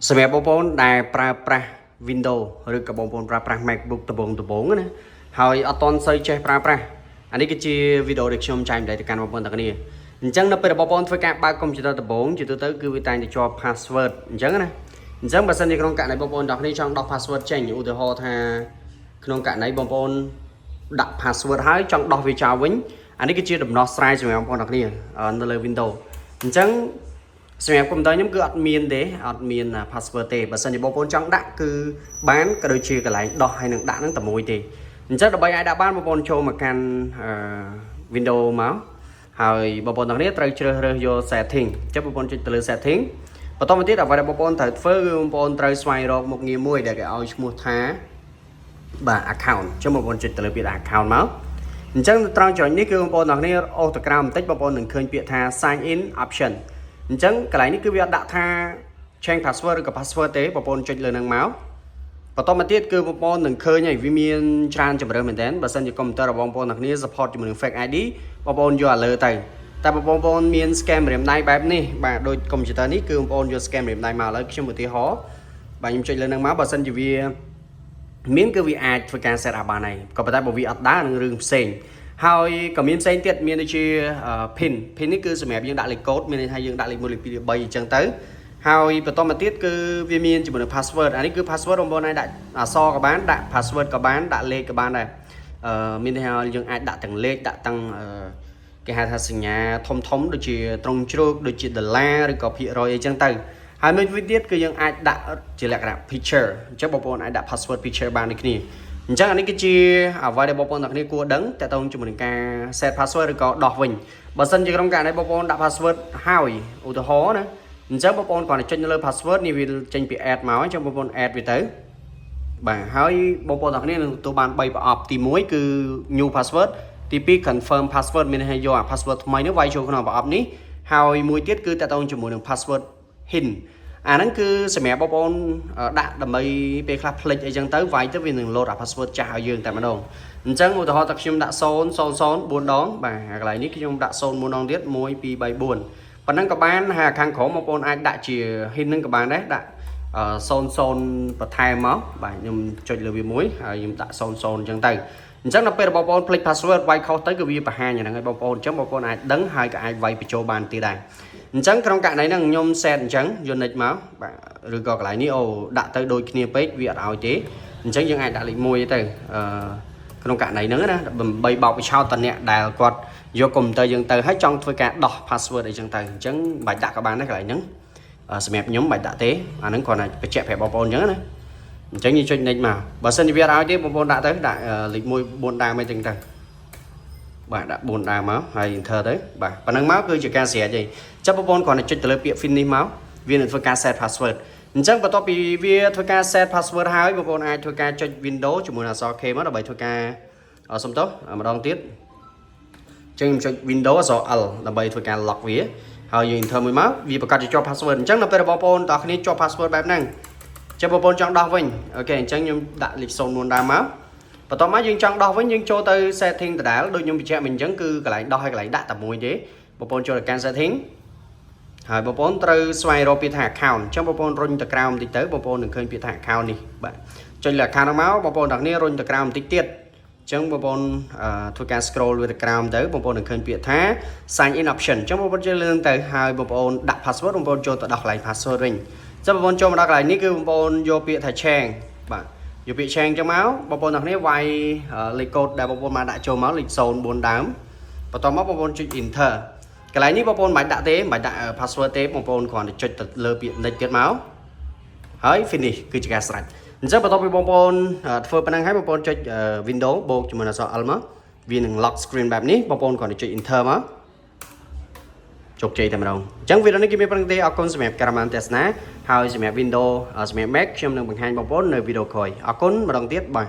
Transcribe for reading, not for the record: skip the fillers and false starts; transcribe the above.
សម្រាប់បងប្អូនដែលប្រើប្រាស់ Windows ឬក៏បងប្អូនប្រើប្រាស់ MacBook ដំបូងណាហើយអត់ទាន់សូវចេះប្រើប្រាស់អានេះគឺជាវីដេអូដែលខ្ញុំចែកម្លែកទៅកាន់បងប្អូនទាំងគ្នាអញ្ចឹងនៅពេលបងប្អូនធ្វើការបើកកុំព្យូទ័រដំបូងជាទូទៅគឺវាតែងតែជាប់ password អញ្ចឹងណាអញ្ចឹងបើសិនជាក្នុងករណីបងប្អូនទាំងគ្នាចង់ដោះ password ចេញឧទាហរណ៍ថាក្នុងករណីបងប្អូនដាក់ password ហើយចង់ដោះវាចោលវិញអានេះគឺជាដំណោះស្រាយសម្រាប់បងប្អូនទាំងគ្នានៅលើ Windows អញ្ចឹងសម្រាប់កុំព្យូទ័រខ្ញុំគឺអត់មានទេអត់មាន password ទេបើសិនជាបងប្អូនចង់ដាក់គឺបានក៏ដូចជាកន្លែងដោះហើយនឹងដាក់ហ្នឹងតែមួយទេអញ្ចឹងដើម្បីអាចដាក់បានបងប្អូនចូលមកកាន់ Windows មកហើយបងប្អូនទាំងនេះត្រូវជ្រើសរើសយក setting អញ្ចឹងបងប្អូនចុចទៅលើ setting បន្តមកទៀតអ្វីដែលបងប្អូនត្រូវធ្វើគឺបងប្អូនត្រូវស្វែងរកមុខងារមួយដែលគេឲ្យឈ្មោះថាបាទ account អញ្ចឹងបងប្អូនចុចទៅលើពាក្យ account មកអញ្ចឹងត្រង់ចំណុចនេះគឺបងប្អូនទាំងនេះអូសទៅក្រោមបន្តិចបងប្អូននឹងឃើញពាក្យថា sign in option អញ្ចឹងកន្លែងនេះគឺវាអត់ដាក់ថា change password ឬក៏ password ទេបងប្អូនចុចលើហ្នឹងមកបន្តមកទៀតគឺបងប្អូននឹងឃើញហើយវាមានច្រើនជម្រើសមែនតើបើសិនជាកុំព្យូទ័ររបស់បងប្អូនទាំងគ្នា support ជាមួយនឹង fake ID បងប្អូនយកឲ្យលើទៅតែបងប្អូនមាន scam ម្រាមដៃបែបនេះបាទដូចកុំព្យូទ័រនេះគឺបងប្អូនយក scam ម្រាមដៃមកឥឡូវខ្ញុំឧទាហរណ៍បាទខ្ញុំចុចលើហ្នឹងមកបើសិនជាវាមានគឺវាអាចធ្វើការ set up បានហើយក៏ប៉ុន្តែបើវាអត់ដើរនឹងរឿងផ្សេងហើយក៏មានផ្សេងទៀតមានដូចជា pin នេះគឺសម្រាប់យើងដាក់លេខកូដមានន័យថាយើងដាក់លេខ1លេខ2លេខ3អញ្ចឹងទៅហើយបន្តមកទៀតគឺវាមានជាមួយនឹង password អានេះគឺ password បងប្អូនអាចដាក់អក្សរក៏បានដាក់ password ក៏បានដាក់លេខក៏បានដែរមានន័យថាយើងអាចដាក់ទាំងលេខដាក់ទាំងគេហៅថាសញ្ញាធំដូចជាត្រង់ជ្រូកដូចជាដុល្លារឬក៏ភាគរយអីចឹងទៅហើយមួយវិញទៀតគឺយើងអាចដាក់ជាលក្ខណៈ picture អញ្ចឹងបងប្អូនអាចដាក់ password picture បានដូចគ្នាអញ្ចឹងអានេះគឺជាអ្វីដែលបងប្អូនទាំងគ្នាគួរដឹងតើតើជាមួយនឹងការ set password ឬក៏ដោះវិញបើសិនជាក្នុងករណីបងប្អូនដាក់ password ហើយឧទាហរណ៍ណាអញ្ចឹងបងប្អូនគ្រាន់តែចុចនៅលើ password នេះវាចេញពី add មកអញ្ចឹងបងប្អូន add វាទៅបាទហើយបងប្អូនទាំងគ្នានឹងទទួលបាន3ប្រអប់ទី1គឺ new password ទី2 confirm password មានន័យថាយកអា password ថ្មីនេះវាយចូលក្នុងប្រអប់នេះហើយមួយទៀតគឺតើតើជាមួយនឹង password hiddenអាហ្នឹងគឺសម្រាប់បងប្អូនដាក់ដើម្បីពេលខ្លះភ្លេចអីចឹងទៅវាយទៅវានឹង load អា password ចាស់ឲ្យយើងតែម្ដងអញ្ចឹងឧទាហរណ៍តែខ្ញុំដាក់000 4ដងបាទកន្លែងនេះខ្ញុំដាក់0 4ដងទៀត1 2 3 4ប៉ុណ្ណឹងក៏បានហើយខាងក្រោមបងប្អូនអាចដាក់ជា hidden ហ្នឹងក៏បានដែរដាក់00បន្ថែមមកបាទខ្ញុំចុចលើវាមួយហើយខ្ញុំដាក់00អញ្ចឹងទៅអញ្ចឹងដល់ពេលបងប្អូនភ្លេច password វាយខុសទៅគឺវាបង្ហាញហ្នឹងហើយបងប្អូនអញ្ចឹងបងប្អូនអាចដឹងហើយក៏អាចវាយបញ្ចូលបានទៀតដែរអញ្ចឹងក្នុងករណីហ្នឹងខ្ញុំ set អញ្ចឹងយក nick មកបាទឬក៏កន្លែងនេះអូដាក់ទៅដូចគ្នាពេកវាអត់ឲ្យទេអញ្ចឹងយើងអាចដាក់លេខ1ទៅក្នុងករណីហ្នឹងណាដើម្បីបោកបញ្ឆោតតអ្នកដែលគាត់យកកុំព្យូទ័រយើងទៅហើយចង់ធ្វើការដោះ password អីចឹងទៅអញ្ចឹងបាច់ដាក់ក៏បានដែរកន្លែងហ្នឹងសម្រាប់ខ្ញុំបាច់ដាក់ទេអាហ្នឹងគ្រាន់តែបញ្ជាក់ប្រាប់បងប្អូនអញ្ចឹងណាអញ្ចឹងយើងចុច nick មកបើសិនជាវាអត់ឲ្យទេបងប្អូនដាក់ទៅដាក់លេខ1 4ដើមអីចឹងទៅបាទដាក់4ដើមមកហើយ enter ទៅបាទប៉ុណ្ណឹងមកគឺជាការស្រេចហើយចាំបងប្អូនគ្រាន់តែចុចទៅលើពាក្យ finish មកវានឹងធ្វើការ set password អញ្ចឹងបន្ទាប់ពីវាធ្វើការ set password ហើយបងប្អូនអាចធ្វើការចុច Windows ជាមួយនឹងអក្សរ K មកដើម្បីធ្វើការសុំទោសម្ដងទៀតអញ្ចឹងខ្ញុំចុច Windows អក្សរ L ដើម្បីធ្វើការ lock វាហើយយើង enter មួយមកវាប្រកាសជាជាប់ password អញ្ចឹងនៅពេលបងប្អូនតោះគ្នាជាប់ password បែបហ្នឹងចាំបងប្អូនចង់ដោះវិញអូខេអញ្ចឹងខ្ញុំដាក់លេខ0 4ដើមមកបន្ទាប់មកយើងចង់ដោះវិញយើងចូលទៅ setting ដដែលដូចខ្ញុំបញ្ជាក់មិញអញ្ចឹងគឺកន្លែងដោះហើយកន្លែងដាក់តែមួយទេបងប្អូនចូលទៅកាន់ setting ហើយបងប្អូនត្រូវស្វែងរកពាក្យថា account អញ្ចឹងបងប្អូនរុញទៅក្រោមបន្តិចទៅបងប្អូននឹងឃើញពាក្យថា account នេះបាទចុចលើ account ហ្នឹងមកបងប្អូនទាំងគ្នារុញទៅក្រោមបន្តិចទៀតអញ្ចឹងបងប្អូនធ្វើការ scroll វាទៅក្រោមទៅបងប្អូននឹងឃើញពាក្យថា sign in option អញ្ចឹងបងប្អូនចូលលើទៅហើយបងប្អូនដាក់ password បងប្អូនចូលទៅដោះកន្លែង password វិញចាំបងប្អូនចូលមកដល់កន្លែងនេះគឺបងប្អូនយកពាក្យថា change បាទយកពាក្យ change ចឹងមកបងប្អូនទាំងគ្នាវាយលេខកូដដែលបងប្អូនបានដាក់ចូលមកលេខ0 4ដើមបន្ទាប់មកបងប្អូនចុច enter កន្លែងនេះបងប្អូនមិនបាច់ដាក់ទេមិនបាច់ដាក់ password ទេបងប្អូនគ្រាន់តែចុចទៅលើពាក្យ next ទៀតមកហើយ finish គឺជាការស្រេចអញ្ចឹងបន្ទាប់ពីបងប្អូនធ្វើប៉ុណ្ណឹងហើយបងប្អូនចុច Windows បូកជាមួយអក្សរ L មកវានឹង lock screen បែបនេះបងប្អូនគ្រាន់តែចុច enter មកជោគជ័យតែម្ដងអញ្ចឹងវីដេអូនេះគឺមានប៉ុណ្្នឹងទេអរគុណសម្រាប់ការតាមទស្សនាហើយសម្រាប់ Windows សម្រាប់ Mac ខ្ញុំនឹងបង្ហាញបងប្អូននៅវីដេអូក្រោយអរគុណម្ដងទៀតបាទ